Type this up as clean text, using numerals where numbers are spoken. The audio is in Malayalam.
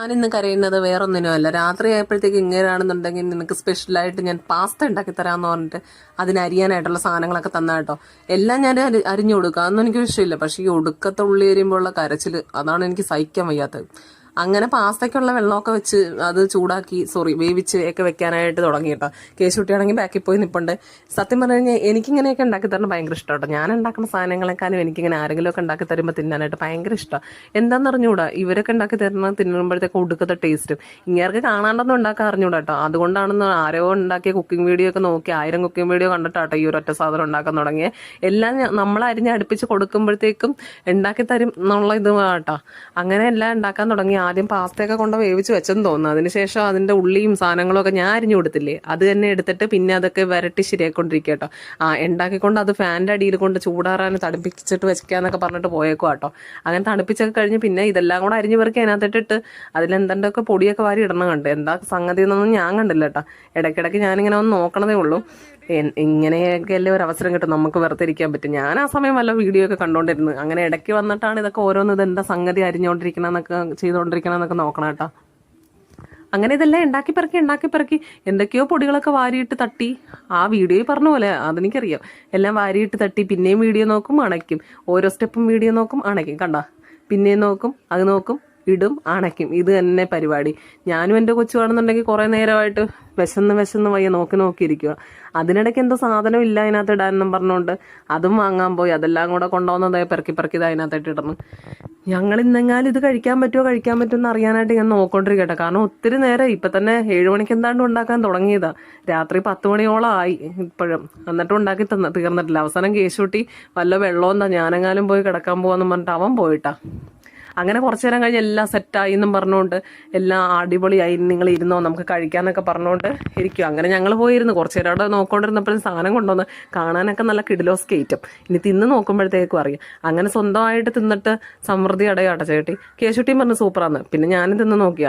ഞാനിന്ന് കരയുന്നത് വേറൊന്നിനുമല്ല. രാത്രി ആയപ്പോഴത്തേക്ക് ഇങ്ങനെയാണെന്നുണ്ടെങ്കിൽ നിനക്ക് സ്പെഷ്യലായിട്ട് ഞാൻ പാസ്ത ഉണ്ടാക്കി തരാമെന്ന് പറഞ്ഞിട്ട് അതിന് അരിയാനായിട്ടുള്ള സാധനങ്ങളൊക്കെ തന്ന കേട്ടോ. എല്ലാം ഞാൻ അരിഞ്ഞു കൊടുക്കുക, അതൊന്നും എനിക്ക് വിഷയമില്ല. പക്ഷേ ഈ ഒടുക്കത്തെ ഉള്ളി എരിയുമ്പോഴുള്ള കരച്ചിൽ, അതാണ് എനിക്ക് സഹിക്കാൻ വയ്യാത്തത്. അങ്ങനെ പാസ്തയ്ക്കുള്ള വെള്ളമൊക്കെ വെച്ച് അത് ചൂടാക്കി വേവിച്ച് ഒക്കെ വെക്കാനായിട്ട് തുടങ്ങി കേട്ടോ. കേശുട്ടിയാണെങ്കിൽ ബാക്കിൽ പോയി നിൽപ്പുണ്ട്. സത്യം പറഞ്ഞു കഴിഞ്ഞാൽ എനിക്കിങ്ങനെയൊക്കെ ഉണ്ടാക്കി തരണം ഭയങ്കര ഇഷ്ടം കേട്ടോ. ഞാൻ ഉണ്ടാക്കുന്ന സാധനങ്ങളെക്കാളും എനിക്കിങ്ങനെ ആരെങ്കിലുമൊക്കെ ഉണ്ടാക്കി തരുമ്പോൾ തിന്നാനായിട്ട് ഭയങ്കര ഇഷ്ടമാണ്. എന്താണെന്ന് അറിഞ്ഞൂടാ, ഇവരൊക്കെ ഉണ്ടാക്കി തരുന്ന തിന്നുമ്പോഴത്തേക്ക് ഒടുക്കത്തെ ടേസ്റ്റും. ഇങ്ങേർക്ക് കാണാണ്ടൊന്നും ഉണ്ടാക്കാൻ അറിഞ്ഞൂടാ കേട്ടോ. അതുകൊണ്ടാണെന്ന് ആരോ ഉണ്ടാക്കിയ കുക്കിംഗ് വീഡിയോ ഒക്കെ നോക്കി 1000 കുക്കിംഗ് വീഡിയോ കണ്ടിട്ടാട്ടോ ഈ ഒരൊറ്റ സാധനം ഉണ്ടാക്കാൻ തുടങ്ങിയത്. എല്ലാം നമ്മൾ അരിഞ്ഞ് അടുപ്പിച്ച് കൊടുക്കുമ്പോഴത്തേക്കും ഉണ്ടാക്കി തരും എന്നുള്ള ഇത് കേട്ടോ. അങ്ങനെ എല്ലാം ഉണ്ടാക്കാൻ തുടങ്ങി. ആദ്യം പാസ്തയൊക്കെ കൊണ്ട് വേവിച്ച് വെച്ചെന്ന് തോന്നുന്നു. അതിനുശേഷം അതിൻ്റെ ഉള്ളിയും സാധനങ്ങളും ഒക്കെ ഞാൻ അരിഞ്ഞു കൊടുത്തില്ലേ, അത് തന്നെ എടുത്തിട്ട് പിന്നെ അതൊക്കെ വരട്ടി ശരിയായിക്കൊണ്ടിരിക്കുക കേട്ടോ. ഉണ്ടാക്കിക്കൊണ്ട് അത് ഫാൻ്റെ അടിയിൽ കൊണ്ട് ചൂടാറാൻ തണുപ്പിച്ചിട്ട് വെക്കാന്നൊക്കെ പറഞ്ഞിട്ട് പോയേക്കും കേട്ടോ. അങ്ങനെ തണുപ്പിച്ചൊക്കെ കഴിഞ്ഞ് പിന്നെ ഇതെല്ലാം കൂടെ അരിഞ്ഞു പെറുക്കി അതിനകത്തിട്ടിട്ട് അതിലെന്തൊക്കെ പൊടിയൊക്കെ വാരി ഇടണം കണ്ട്. എന്താ സംഗതി എന്നൊന്നും ഞാൻ കണ്ടില്ല കേട്ടോ. ഇടയ്ക്കിടയ്ക്ക് ഞാനിങ്ങനെ ഒന്ന് നോക്കണതേ ഉള്ളൂ. ഇങ്ങനെയൊക്കെ അല്ലേ ഒരു അവസരം കിട്ടും നമുക്ക് വെറുതെ ഇരിക്കാൻ പറ്റും. ഞാൻ ആ സമയം വല്ല വീഡിയോ ഒക്കെ കണ്ടുകൊണ്ടിരുന്നു. അങ്ങനെ ഇടയ്ക്ക് വന്നിട്ടാണ് ഇതൊക്കെ ഓരോന്ന് ഇതെന്താ സംഗതി അരിഞ്ഞുകൊണ്ടിരിക്കണമെന്നൊക്കെ ചെയ്തുകൊണ്ടിരിക്കണമെന്നൊക്കെ നോക്കണം കേട്ടോ. അങ്ങനെ ഇതെല്ലാം ഉണ്ടാക്കി പെറുക്കി എന്തൊക്കെയോ പൊടികളൊക്കെ വാരിയിട്ട് തട്ടി, ആ വീഡിയോയിൽ പറഞ്ഞ പോലെ അതെനിക്കറിയാം. എല്ലാം വാരിയിട്ട് തട്ടി പിന്നെയും വീഡിയോ നോക്കും, അണയ്ക്കും. ഓരോ സ്റ്റെപ്പും വീഡിയോ നോക്കും, അണയ്ക്കും. കണ്ട, പിന്നെയും നോക്കും, അത് നോക്കും, ഇടും, അണയ്ക്കും. ഇത് തന്നെ പരിപാടി. ഞാനും എൻ്റെ കൊച്ചു കാണുന്നുണ്ടെങ്കിൽ കുറേ നേരമായിട്ട് വിശന്ന് വയ്യ നോക്കിയിരിക്കുക. അതിനിടയ്ക്ക് എന്തോ സാധനം ഇല്ല അതിനകത്ത് ഇടാനെന്നും പറഞ്ഞുകൊണ്ട് അതും വാങ്ങാൻ പോയി. അതെല്ലാം കൂടെ കൊണ്ടുവന്നതായി പെറുക്കി അതിനകത്തായിട്ട് ഇടണം. ഞങ്ങൾ ഇന്നെങ്ങാലും ഇത് കഴിക്കാൻ പറ്റുമോ എന്ന് അറിയാനായിട്ട് ഞാൻ നോക്കൊണ്ടിരിക്കട്ടെ. കാരണം ഒത്തിരി നേരം ഇപ്പം തന്നെ 7 മണിക്ക് എന്താണ്ട് ഉണ്ടാക്കാൻ തുടങ്ങിയതാ. രാത്രി 10 മണിയോളം ആയി ഇപ്പോഴും, എന്നിട്ടും ഉണ്ടാക്കി തീർന്നിട്ടില്ല. അവസാനം കേശൂട്ടി വല്ല വെള്ളമെന്താ ഞാനെങ്ങാലും പോയി കിടക്കാൻ പോവാന്ന് പറഞ്ഞിട്ട് അവൻ പോയിട്ടാ. അങ്ങനെ കുറച്ചു നേരം കഴിഞ്ഞ് എല്ലാം സെറ്റായി എന്നും പറഞ്ഞുകൊണ്ട് എല്ലാം അടിപൊളിയായി, നിങ്ങൾ ഇരുന്നോ നമുക്ക് കഴിക്കാന്നൊക്കെ പറഞ്ഞുകൊണ്ട് ഇരിക്കും. അങ്ങനെ ഞങ്ങൾ പോയിരുന്നു. കുറച്ചു നേരം അവിടെ നോക്കിക്കൊണ്ടിരുന്നപ്പോഴും സാധനം കൊണ്ടുവന്ന് കാണാനൊക്കെ നല്ല കിഡിലോസ് കയറ്റും. ഇനി തിന്ന് നോക്കുമ്പോഴത്തേക്കും അറിയാം. അങ്ങനെ സ്വന്തമായിട്ട് തിന്നിട്ട് സമൃദ്ധി അടയാട്ടെ ചേട്ടി. കേശുട്ടിയും പറഞ്ഞു സൂപ്പറാന്ന്. പിന്നെ ഞാനും തിന്ന് നോക്കി.